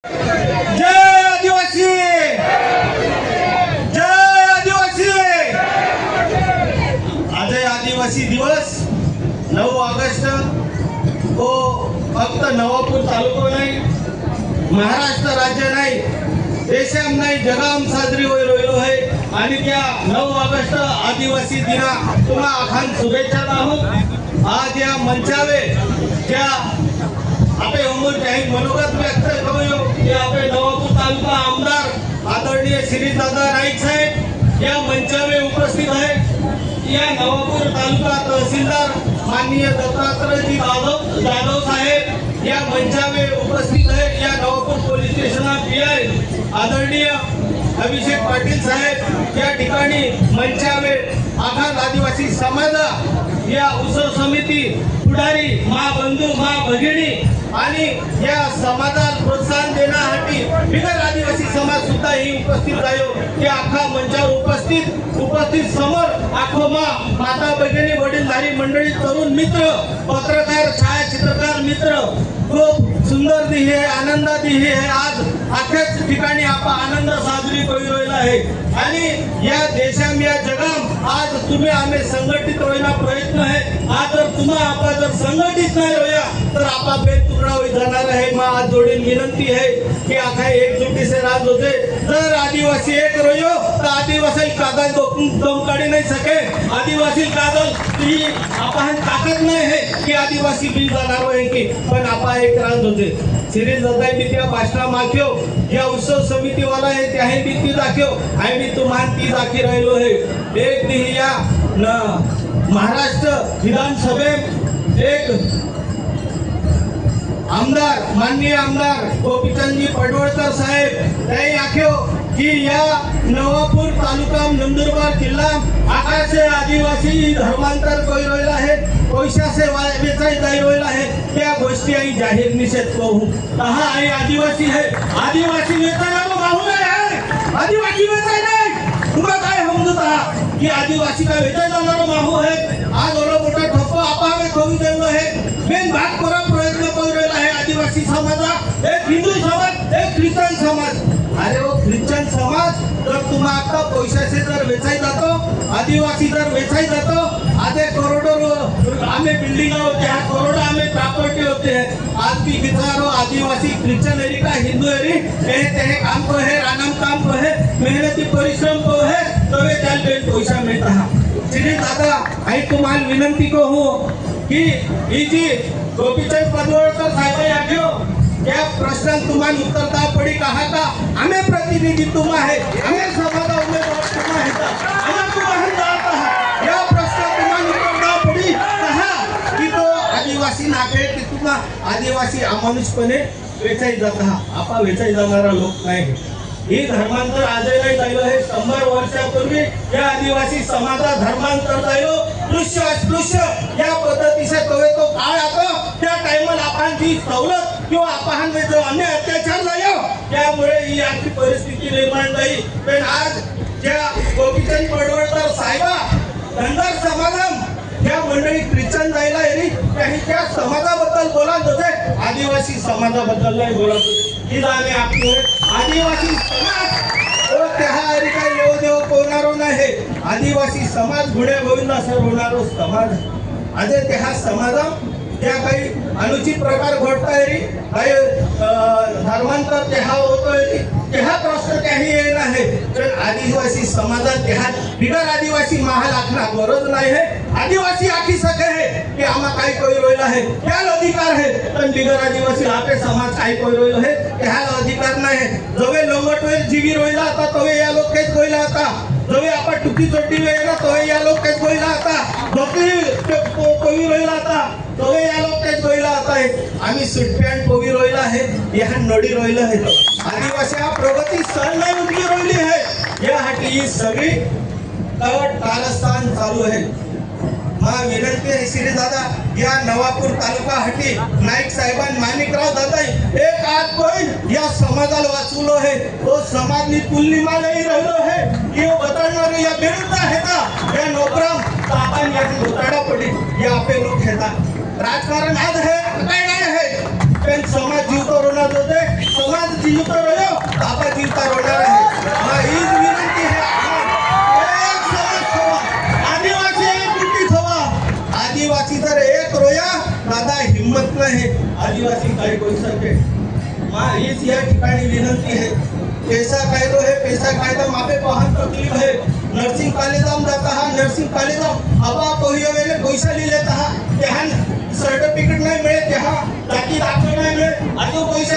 जय आदिवासी, जय आदिवासी। आज आहे आदिवासी दिवस 9 ऑगस्ट। तो फक्त नवापूर तालुका नाही, महाराष्ट्र राज्य नाही, देशाम नाही, जगाम साजरी होई रहिलो आहे। आणि त्या 9 ऑगस्ट आदिवासी दिना तुम्हा अखान शुभेच्छा दाहो। आज या मंचावे ज्या आपे उमर जाहीर मनोगत व्यक्त करूयो की आपे नवापूर तालुका आमदार आदरणीय श्री दादा नाईक साहेब या मंचावे उपस्थित आहे। या नवापूर तालुका तहसीलदार माननीय दत्तात्रयजी जाधव साहेब या मंचावे उपस्थित आहेत। या नवापूर पोलीस स्टेशन पीआय आदरणीय अभिषेक पाटील साहेब या ठिकाणी मंचावे आखात आदिवासी समाज या उत्सव समिती पुढारी मा बंधू मा भगिनी आणि या समाजाला प्रोत्साहन देण्यासाठी बिगर आदिवासी समाज सुद्धा ही उपस्थित आहे। या आखा मंचावर उपस्थित समोर आखो माता भगिनी वडीलधारी मंडळी तरुण मित्र पत्रकार छायाचित्रकार मित्र खूप सुंदर दिही आहे, आनंदा दिही आहे। आज अख्याच ठिकाणी आपण आनंद साजरी करू राहिला आहे आणि या देशाम या जगाम आज तुम्ही आम्ही संघटित होईना प्रयत्न आहे। आज जर तुम्हा आपण जर संघटित नाही होया तर आपा बेत तुकडा होई जाणार आहे। मा आज जोडीन विनंती है कि आखा एकजुटी से राज होते। जर आदिवासी एक रहियो तर आदिवासी कागज दम काढी नाही सके। आदिवासी कागज ही आपण ताकद नाही है कि आदिवासी बिल जाणार आहे की पण आपा एक राज होते। श्री जताई मी त्या भाषणा माख्यो या उत्सव समिती वाला है त्याही मी ती दाखव आई मी तुम्हाला ती दाखी राहिलो है। एक दिही या महाराष्ट्र विधानसभेत एक आमदार माननीय आमदार गोपीचंदजी पडवळकर साहेब त्याही आख्यो कि या नवापूर तालुका नंदुरबार जिल्हा आकाशे आदिवासी धर्मांतर करू राहिला आहे, पैशाचे वेचाई जाई राहिला आहे। त्या गोष्टी आई जाहीर निषेध करू। हा आई आदिवासी है, आदिवासी वेचायला माहू आहे, आदिवासी वेचाय नाही। तुम्हाला काय समजत आहात की आदिवासी का वेचाय जाणारा माहू आहे? आज ओला मोठा ठप्प आपावे करून देलो आहे। मेन भाग करा प्रयत्न करू राहिला आहे आदिवासी समाजा, एक हिंदू समाज एक ख्रिश्चन समाज। अरे वो ख्रिश्चन समाज जर तुम्हा आता पैशाचे जर वेचाई जातो, आदिवासी जर वेचाई जातो, आधे करोडो आम्ही बिल्डिंग होते हैं, करोड़ आम्ही प्रॉपर्टी होते हैं। आज भी बिचारो आदिवासी ख्रिश्चन एरी का हिंदू एरी ते काम को है, रानम काम को है, मेहनती परिश्रम को है तवे त्याल बेन पैसा मिळता है। श्री दादा आई तुम्हाला विनंती को हो कि ही जी गोपीचंद पडवळकर साहेब आख्यो या प्रश्न तुम्हाला उत्तर दा पडी कहा का हमें प्रतिनिधि तुम है, हमें समाजा उम्मीदवार तुम है, हमें तुम्हारे जात है। या प्रश्न तुम्हाला उत्तर दा पडी कहा कि तो आदिवासी नाके की तुम आदिवासी अमानुषपणे वेचाई जाता। आपा वेचाई जाणारा लोक नाही। ही धर्मांतर आजही नाही झालं आहे। 100 वर्षापूर्वी या आदिवासी समाजा धर्मांतर झालो। दृश्य अस्पृश्य या पद्धतीचे कवे तो काळ आता त्या टाइमला आपण जी सवलत किंवा आपण जो अन्य अत्याचार झालो त्यामुळे ही आजची परिस्थिती निर्माण झाली। पण आज ज्या गोपीचंद पडवळकर साहेबा धनगर समाजम या मंडळी ख्रिश्चन जायला येरी काही त्या समाजाबद्दल बोलत होते, आदिवासी समाजाबद्दल नाही बोलत होते। ही आम्ही आपली आदिवासी समाज ओ त्या काही येऊ देव कोणारो नाही। आदिवासी समाज गुणे गोविंदा सर होणारो समाज आज त्या समाजा त्या काही अनुचित प्रकार घडताय रे, काही धर्मांतर त्या होतोय त्या प्रश्न काही येत आहे। तर आदिवासी समाजात त्या बिगर आदिवासी महाल आखना गरज नाही है। आदिवासी आखी सके है कि आम्हा काही कोई रोयला है त्याला अधिकार है, पण बिगर आदिवासी आपे समाज काही कोई रोयलो है त्याला अधिकार नाही है। जवे लोंगटवेर जीवी रोयला आता तवे या लोक काहीच रोयला आता, जवे आपण टुकी चोटी वेळेला तवे या लोक काहीच रोयला आता, धोती कोवी रोयला आता तवे या लोक काहीच रोयला आता है। आम्ही सुटपॅन्ट कोवी रोयला है, या नडी रोयला है। आदिवासी हा प्रगती सण नाही उठली रोयली है। या हाटी ही सगळी कारस्थान चालू है। मा विनंती आहे श्री दादा या नवापूर तालुका हटी नाईक साहेबान माणिकराव दादा एक आज कोई या समाजाला वाचवलो है। तो समाजनी तुलनीमा नाही राहिलो है कि वो बताणार या विरुद्ध है ना या नोकराम आपण या घोटाळा पडी या आपे लोक हेता राजकारण आज है काय नाही है। पण समाज जीवतो रोणार होते समाज जीवतो रोयो आपा जीवता रोणार आहे हीच विनंती आहे एक समाज ठेवा आदिवासी एक कुटी ठेवा आदिवासी तर एक रोया दादा हिम्मत नाही आदिवासी काही करू सके हीच या ठिकाणी विनंती आहे पैसा कायदो है पैसा कायदा मापे वाहन तकलीफ है नर्सिंग कॉलेज जाता है नर्सिंग कॉलेज अब कोई वेले पैसा ले लेता है सर्टिफिकेट नहीं मिले त्या जाती दाखला नहीं मिले अजून पैसा